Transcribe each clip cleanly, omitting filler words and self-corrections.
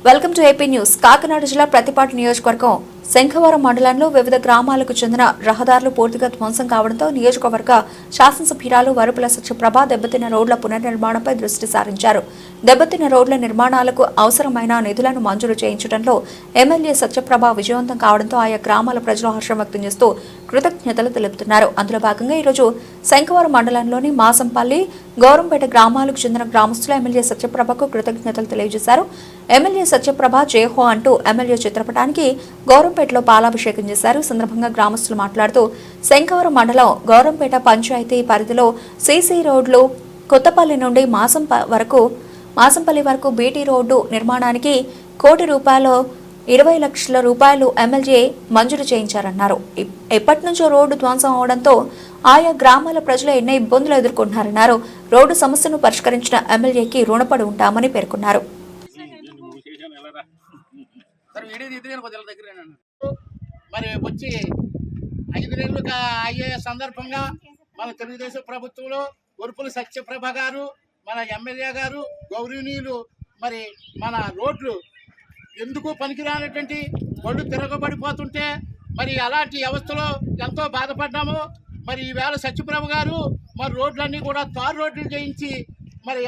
Welcome to AP news. Kakinada జిల్లా ప్రతిపాటి నియోజకవర్గం శంఖవరం మండలంలో వివిధ గ్రామాలకు చెందిన రహదారులు పూర్తిగా ధ్వంసం కావడంతో నియోజకవర్గ శాసనసభ్యురాలు వరుపుల సత్యప్రభ దెబ్బతిన్న రోడ్ల పునర్నిర్మాణంపై దృష్టి సారించారు. దెబ్బతిన్న రోడ్ల నిర్మాణాలకు అవసరమైన నిధులను మంజూరు చేయించడంలో ఎమ్మెల్యే సత్యప్రభ విజయవంతం కావడంతో ఆయా గ్రామాల ప్రజలు హర్షం వ్యక్తం చేస్తూ కృతజ్ఞతలు తెలుపుతున్నారు. అందులో భాగంగా ఈరోజు శంఖవరం మండలంలోని మాసంపల్లి, గౌరంపేట గ్రామాలకు చెందిన గ్రామస్తులు ఎమ్మెల్యే సత్యప్రభకు కృతజ్ఞతలు తెలియజేశారు. ఎమ్మెల్యే సత్యప్రభ జయహో అంటూ ఎమ్మెల్యే చిత్రపటానికి గౌరంపేటలో పాలాభిషేకం చేశారు. సందర్భంగా గ్రామస్తులు మాట్లాడుతూ శంఖవరం మండలం గౌరంపేట పంచాయతీ పరిధిలో సీసీ రోడ్లు కొత్తపల్లి నుండి మాసంపల్లి వరకు బీటీ రోడ్డు నిర్మాణానికి ₹1,20,00,000 ఎమ్మెల్యే మంజూరు చేయించారన్నారు. ఎప్పటి నుంచో రోడ్డు ధ్వంసం అవడంతో ఆయా గ్రామాల ప్రజలు ఎన్నో ఇబ్బందులు ఎదుర్కొంటున్నారన్నారు. రోడ్డు సమస్యను పరిష్కరించిన ఎమ్మెల్యేకి రుణపడి ఉంటామని పేర్కొన్నారు. మరి వచ్చి 5 నెలలు అయ్యే సందర్భంగా మన తెలుగుదేశం ప్రభుత్వంలో వరుపుల సత్యప్రభ గారు, మన ఎమ్మెల్యే గారు గౌరవనీయులు మరి మన రోడ్లు ఎందుకు పనికిరానటువంటి ఒళ్ళు తిరగబడిపోతుంటే మరి అలాంటి వ్యవస్థలో ఎంతో బాధపడ్డాము. మరి ఈవేళ సత్యప్రభ గారు మరి రోడ్లన్నీ కూడా తారు రోడ్లు చేయించి మరి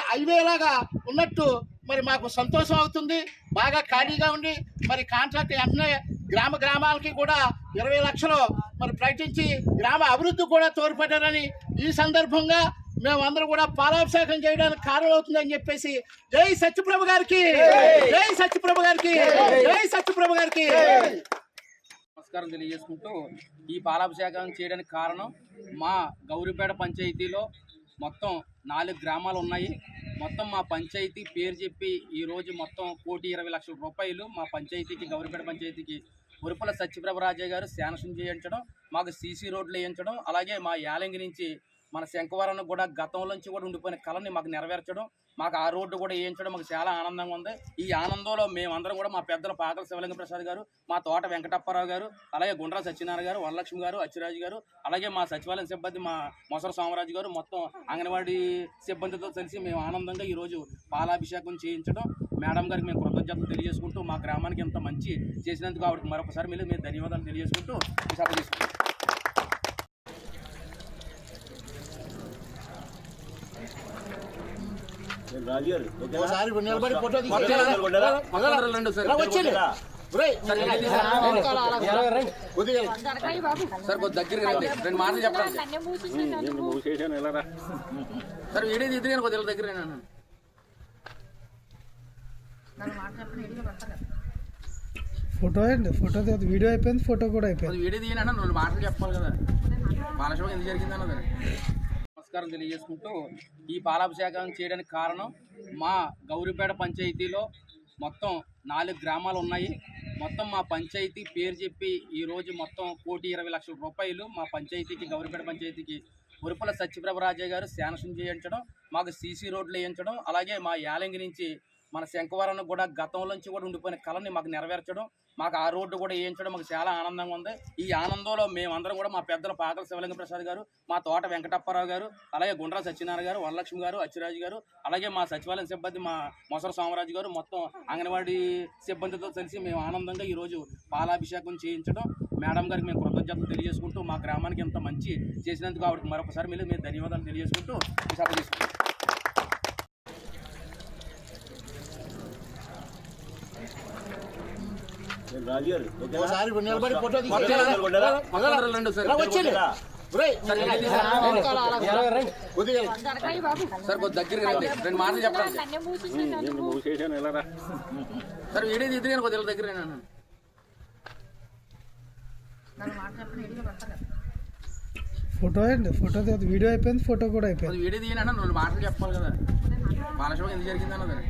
హైవేలాగా ఉన్నట్టు మరి మాకు సంతోషం అవుతుంది. బాగా ఖాళీగా ఉండి మరి కాంట్రాక్ట్ వెంటనే గ్రామాలకి కూడా 20 లక్షలు మరి ప్రకటించి గ్రామ అభివృద్ధి కూడా తోడ్పడ్డారని ఈ సందర్భంగా మేమందరూ కూడా పాలాభిషేకం చేయడానికి కారణం అవుతుందని చెప్పేసి జై సత్యప్రభ గారికి, జై సత్యప్రభ గారికి, జై సత్యప్రభ గారికి నమస్కారం తెలియజేసుకుంటూ ఈ పాలాభిషేకం చేయడానికి కారణం మా గౌరిపేట పంచాయతీలో మొత్తం 4 గ్రామాలు ఉన్నాయి. మొత్తం మా పంచాయతీ పేరు చెప్పి ఈరోజు మొత్తం ₹1,20,00,000 మా పంచాయతీకి గౌరిపేట పంచాయతీకి వరుపుల సత్యప్రభ రాజయ్య గారు శాంక్షన్ చేయించడం, మాకు సీసీ రోడ్లు వేయించడం, అలాగే మా యాలంగి నుంచి మన శంఖవరం కూడా గతంలోంచి కూడా ఉండిపోయిన కళని మాకు నెరవేర్చడం, మాకు ఆ రోడ్డు కూడా వేయించడం మాకు చాలా ఆనందంగా ఉంది. ఈ ఆనందంలో మేమందరం కూడా మా పెద్దలు పాకల శివలింగ ప్రసాద్ గారు, మా తోట వెంకటప్పారావు గారు, అలాగే గుండ్రా సత్యనారాయణ గారు, వరలక్ష్మి గారు, అచ్చిరాజు గారు, అలాగే మా సచివాలయం సిబ్బంది మా మొసర సోమరాజు గారు, మొత్తం అంగన్వాడీ సిబ్బందితో కలిసి మేము ఆనందంగా ఈరోజు పాలాభిషేకం చేయించడం, మేడం గారికి మేము కృతజ్ఞతలు తెలియజేసుకుంటూ మా గ్రామానికి ఇంత మంచి చేసినందుకు ఆవిడకి మరొకసారి మీరు ధన్యవాదాలు తెలియజేసుకుంటూ సభ తీసుకుంటాం. ఒకసారి నిలబడి ఫోటో సార్ కొద్ది దగ్గరికి రండి, 2 మాటలు చెప్పండి సార్. వీడియో తీద్దు కొద్దిగా దగ్గర ఫోటో అండి, ఫోటో వీడియో అయిపోయింది, ఫోటో కూడా అయిపోయింది. వీడియో తీయనన్నా 2 మాటలు చెప్పాలి కదా, పాలశోభ ఎందుకు జరిగింది అన్నది. నమస్కారం తెలియజేసుకుంటూ ఈ పాలాభిషేకం చేయడానికి కారణం మా గౌరిపేట పంచాయతీలో మొత్తం 4 గ్రామాలు ఉన్నాయి. మొత్తం మా పంచాయతీ పేరు చెప్పి ఈరోజు మొత్తం ₹1,20,00,000 మా పంచాయతీకి గౌరిపేట పంచాయతీకి వరుపుల సత్యప్రభ రాజయ్య గారు శాంక్షన్ చేయించడం, మాకు సీసీ రోడ్లు వేయించడం, అలాగే మా యాలంగి నుంచి మన శంఖవరం కూడా గతంలోంచి కూడా ఉండిపోయిన కళని మాకు నెరవేర్చడం, మాకు ఆ రోడ్డు కూడా వేయించడం మాకు చాలా ఆనందంగా ఉంది. ఈ ఆనందంలో మేమందరం కూడా మా పెద్దలు పాకల శివలింగ ప్రసాద్ గారు, మా తోట వెంకటప్పారావు గారు, అలాగే గుండ్రా సత్యనారాయణ గారు, వరలక్ష్మి గారు, అచ్చిరాజు గారు, అలాగే మా సచివాలయం సిబ్బంది మా మొసర సోమరాజు గారు, మొత్తం అంగన్వాడీ సిబ్బందితో కలిసి మేము ఆనందంగా ఈరోజు పాలాభిషేకం చేయించడం, మేడం గారికి మేము కృతజ్ఞతలు తెలియజేసుకుంటూ మా గ్రామానికి ఇంత మంచి చేసినందుకు ఆవిడకి మరొకసారి మీరు ధన్యవాదాలు తెలియజేసుకుంటూ సభ తీసుకుంటాం. ఒకసారి నిలబడి ఫోటో సార్ కొద్ది దగ్గరికి రండి, 2 మాటలు చెప్పండి సార్. వీడియో తీద్దు కొద్దిగా దగ్గర ఫోటో అండి, ఫోటో వీడియో అయిపోయింది, ఫోటో కూడా అయిపోయింది. వీడియో తీయనన్నా 2 మాటలు చెప్పాలి కదా, పాలశోభ ఎందుకు జరిగింది అన్నది.